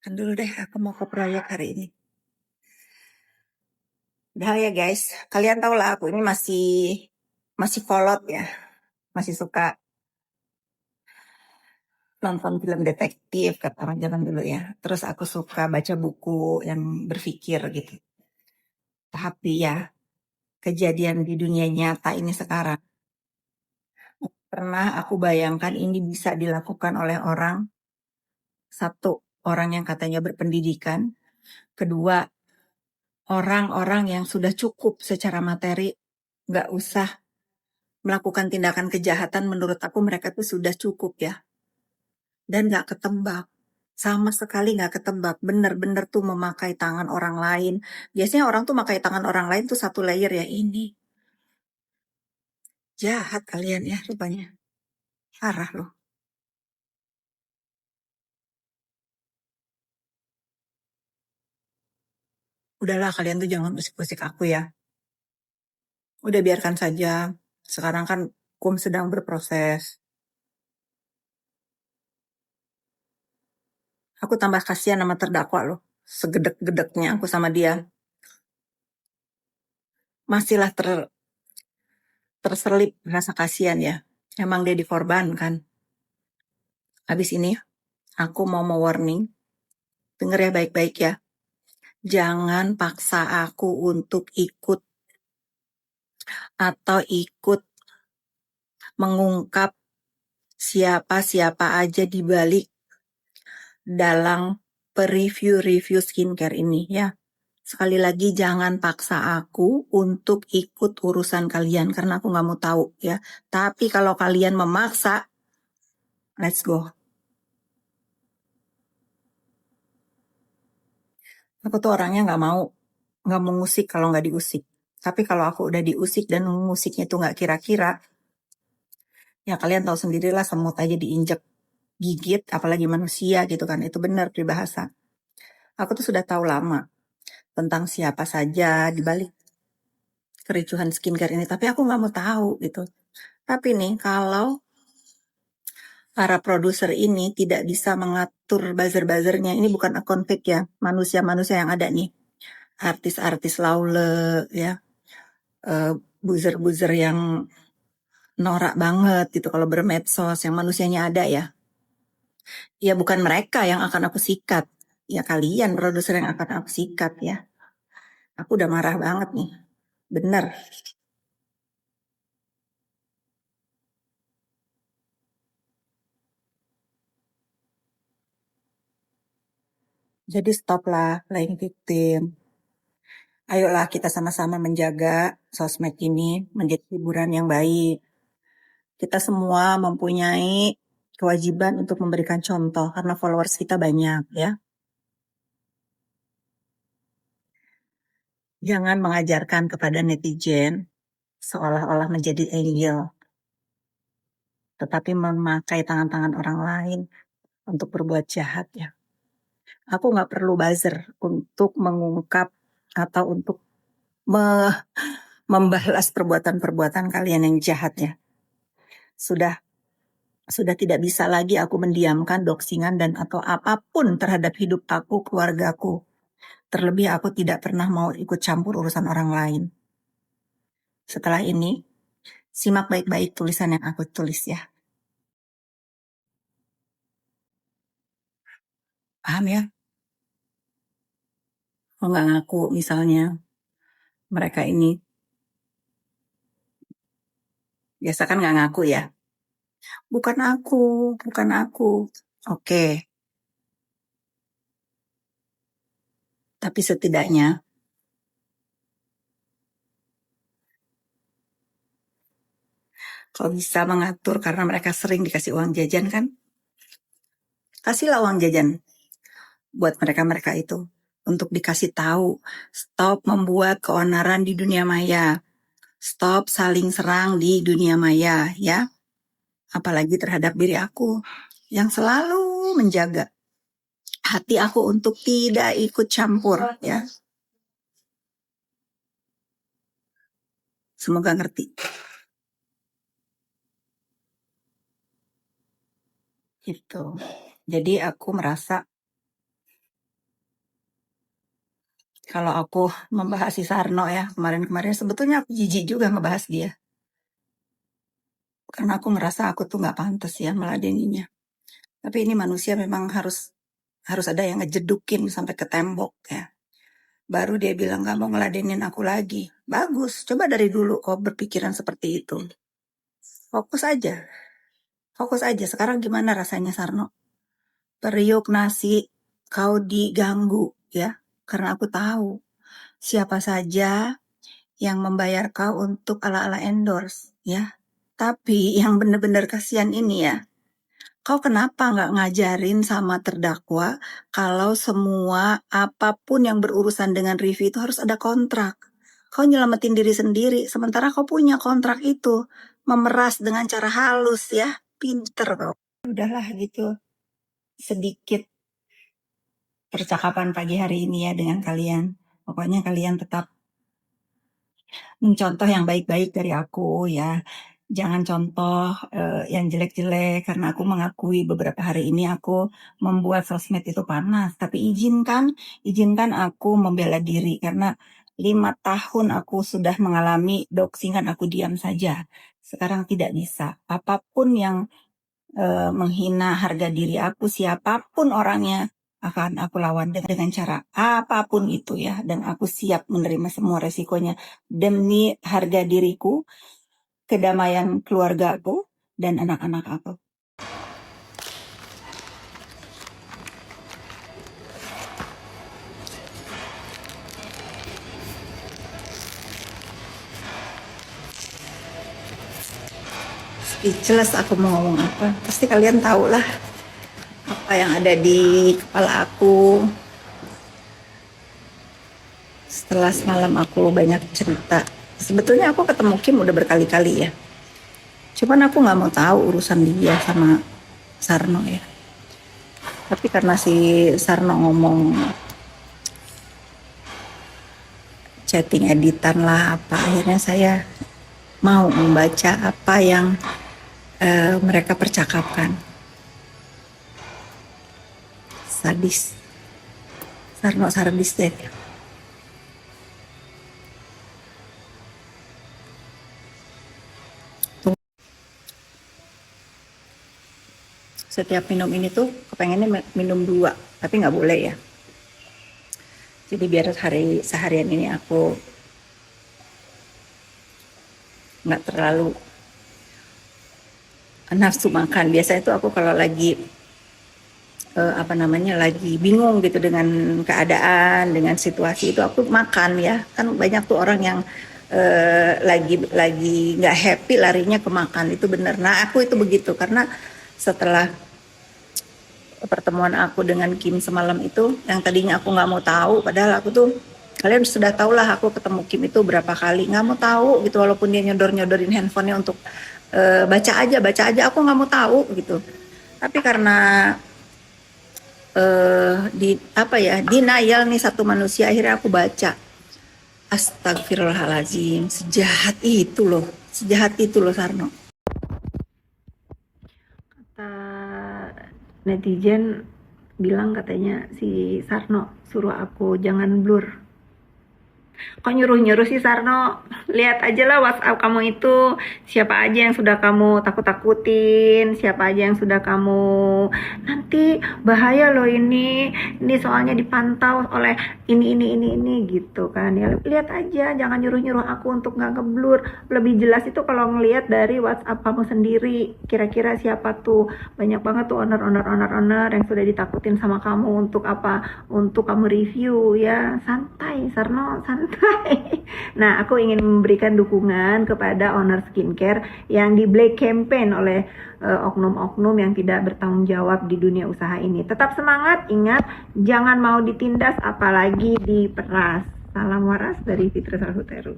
Kan dulu deh, aku mau ke proyek hari ini. Udah ya guys, kalian tau lah aku ini masih kolot ya, masih suka nonton film detektif kata orang zaman dulu ya. Terus aku suka baca buku yang berpikir gitu. Tapi ya, kejadian di dunia nyata ini sekarang, pernah aku bayangkan ini bisa dilakukan oleh orang, satu, orang yang katanya berpendidikan, kedua, orang-orang yang sudah cukup secara materi, nggak usah melakukan tindakan kejahatan. Menurut aku mereka tuh sudah cukup ya, dan nggak ketebak, sama sekali nggak ketebak, bener-bener tuh memakai tangan orang lain. Biasanya orang tuh memakai tangan orang lain tuh satu layer ya, ini jahat kalian ya rupanya, parah loh. Udahlah kalian tuh jangan usik-usik aku ya, udah biarkan saja. Sekarang kan hukum sedang berproses. Aku tambah kasihan sama terdakwa loh, segedek-gedeknya aku sama dia masihlah terselip rasa kasihan ya. Emang dia dikorbankan. Habis ini aku mau warning, denger ya baik-baik ya. Jangan paksa aku untuk ikut atau ikut mengungkap siapa-siapa aja di balik dalam review skincare ini ya. Sekali lagi jangan paksa aku untuk ikut urusan kalian karena aku nggak mau tahu ya. Tapi kalau kalian memaksa, let's go. Aku tuh orangnya nggak mau ngusik kalau nggak diusik. Tapi kalau aku udah diusik dan musiknya tuh nggak kira-kira, ya kalian tahu sendirilah, semut aja diinjek gigit, apalagi manusia gitu kan. Itu benar peribahasa. Aku tuh sudah tahu lama tentang siapa saja di balik kericuhan skincare ini, tapi aku nggak mau tahu gitu. Tapi nih, kalau para produser ini tidak bisa mengatur buzzer-buzzernya, ini bukan akun fake ya, manusia-manusia yang ada nih, artis-artis laule ya, buzzer-buzzer yang norak banget gitu kalau bermedsos, yang manusianya ada ya. Ya bukan mereka yang akan aku sikat, ya kalian produser yang akan aku sikat ya. Aku udah marah banget nih, bener. Jadi stoplah playing victim. Ayolah kita sama-sama menjaga sosmed ini menjadi hiburan yang baik. Kita semua mempunyai kewajiban untuk memberikan contoh karena followers kita banyak ya. Jangan mengajarkan kepada netizen seolah-olah menjadi angel, tetapi memakai tangan-tangan orang lain untuk berbuat jahat ya. Aku nggak perlu buzzer untuk mengungkap atau untuk membalas perbuatan-perbuatan kalian yang jahat ya. Sudah tidak bisa lagi aku mendiamkan doxingan dan atau apapun terhadap hidup aku, keluargaku. Terlebih aku tidak pernah mau ikut campur urusan orang lain. Setelah ini, simak baik-baik tulisan yang aku tulis ya. Paham ya? Kalau nggak ngaku misalnya mereka ini, biasa kan nggak ngaku ya. Bukan aku, bukan aku. Oke, tapi setidaknya kalau bisa mengatur karena mereka sering dikasih uang jajan kan, kasihlah uang jajan buat mereka-mereka itu untuk dikasih tahu, stop membuat keonaran di dunia maya, stop saling serang di dunia maya ya, apalagi terhadap diri aku yang selalu menjaga hati aku untuk tidak ikut campur ya. Semoga ngerti. Gitu. Jadi aku merasa kalau aku membahas si Sarno ya kemarin-kemarin, sebetulnya aku jijik juga ngebahas dia. Karena aku ngerasa aku tuh nggak pantas ya meladeninya. Tapi ini manusia memang harus ada yang ngejedukin sampai ke tembok ya. Baru dia bilang nggak mau ngeladenin aku lagi. Bagus, coba dari dulu kau berpikiran seperti itu. Fokus aja, fokus aja. Sekarang gimana rasanya Sarno? Periuk nasi kau diganggu ya. Karena aku tahu siapa saja yang membayar kau untuk ala-ala endorse ya. Tapi yang bener-bener kasihan ini ya, kau kenapa nggak ngajarin sama terdakwa kalau semua apapun yang berurusan dengan review itu harus ada kontrak. Kau nyelamatin diri sendiri, sementara kau punya kontrak itu. Memeras dengan cara halus ya, pinter kau. Udahlah gitu, sedikit percakapan pagi hari ini ya dengan kalian. Pokoknya kalian tetap contoh yang baik-baik dari aku ya. Jangan contoh yang jelek-jelek, karena aku mengakui beberapa hari ini aku membuat sosmed itu panas. Tapi izinkan aku membela diri, karena 5 tahun aku sudah mengalami doxingan, aku diam saja. Sekarang tidak bisa. Apapun yang menghina harga diri aku, siapapun orangnya, akan aku lawan dengan cara apapun itu ya. Dan aku siap menerima semua resikonya demi harga diriku, kedamaian keluargaku, dan anak-anak aku. Speechless aku mau ngomong apa. Pasti kalian tahu lah apa yang ada di kepala aku. Setelah semalam aku banyak cerita. Sebetulnya aku ketemu Kim udah berkali-kali ya. Cuman aku nggak mau tahu urusan dia sama Sarno ya. Tapi karena si Sarno ngomong chatting editan lah apa, akhirnya saya mau membaca apa yang mereka percakapkan. Sadis. Sarno sadis deh. Setiap minum ini tuh kepengennya minum 2, tapi nggak boleh ya. Jadi biar seharian ini aku nggak terlalu nafsu makan. Biasanya tuh aku kalau lagi lagi bingung gitu dengan keadaan, dengan situasi itu aku makan ya. Kan banyak tuh orang yang lagi nggak happy larinya ke makan, itu bener. Nah aku itu begitu, karena setelah pertemuan aku dengan Kim semalam itu, yang tadinya aku nggak mau tahu, padahal aku tuh, kalian sudah tahu lah aku ketemu Kim itu berapa kali, nggak mau tahu gitu, walaupun dia nyodorin handphonenya untuk baca aja, aku nggak mau tahu gitu. Tapi karena denial nih satu manusia, akhirnya aku baca. Astagfirullahaladzim, sejahat itu loh Sarno. Kata netizen bilang katanya si Sarno suruh aku jangan blur. Kok nyuruh-nyuruh sih Sarno? Lihat aja lah WhatsApp kamu itu. Siapa aja yang sudah kamu takut-takutin, siapa aja yang sudah kamu, nanti bahaya loh ini soalnya dipantau oleh ini gitu kan. Ya lihat aja, jangan nyuruh-nyuruh aku untuk nggak ngeblur. Lebih jelas itu kalau ngelihat dari WhatsApp kamu sendiri. Kira-kira siapa tuh? Banyak banget tuh owner yang sudah ditakutin sama kamu untuk apa? Untuk kamu review ya. Santai Sarno, santai. Nah, aku ingin memberikan dukungan kepada owner skincare yang di black campaign oleh oknum-oknum yang tidak bertanggung jawab di dunia usaha ini. Tetap semangat, ingat jangan mau ditindas apalagi diperas. Salam waras dari Fitri Salhuteru.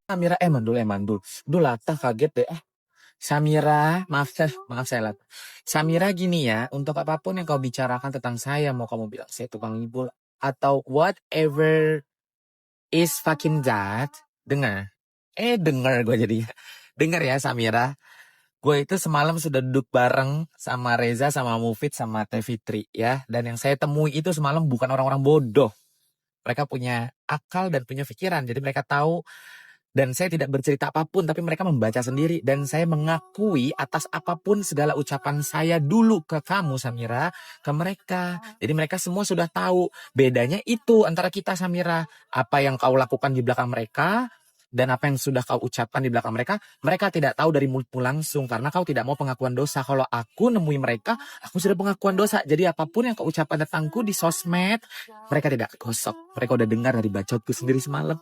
Samira mandul. Latah kaget deh. Samira, maaf saya Lat. Samira gini ya, untuk apapun yang kau bicarakan tentang saya, mau kamu bilang saya tukang ngibul atau whatever is fucking that, dengar gue jadinya. Dengar ya Samira, gue itu semalam sudah duduk bareng sama Reza, sama Mufid, sama Teh Fitri ya. Dan yang saya temui itu semalam bukan orang-orang bodoh. Mereka punya akal dan punya pikiran. Jadi mereka tahu dan saya tidak bercerita apapun, tapi mereka membaca sendiri. Dan saya mengakui atas apapun segala ucapan saya dulu ke kamu, Samira, ke mereka. Jadi mereka semua sudah tahu. Bedanya itu antara kita, Samira. Apa yang kau lakukan di belakang mereka, dan apa yang sudah kau ucapkan di belakang mereka, mereka tidak tahu dari mulutmu langsung. Karena kau tidak mau pengakuan dosa. Kalau aku nemui mereka, aku sudah pengakuan dosa. Jadi apapun yang kau ucapkan tentangku di sosmed, mereka tidak gosok. Mereka udah dengar dari bacotku sendiri semalam.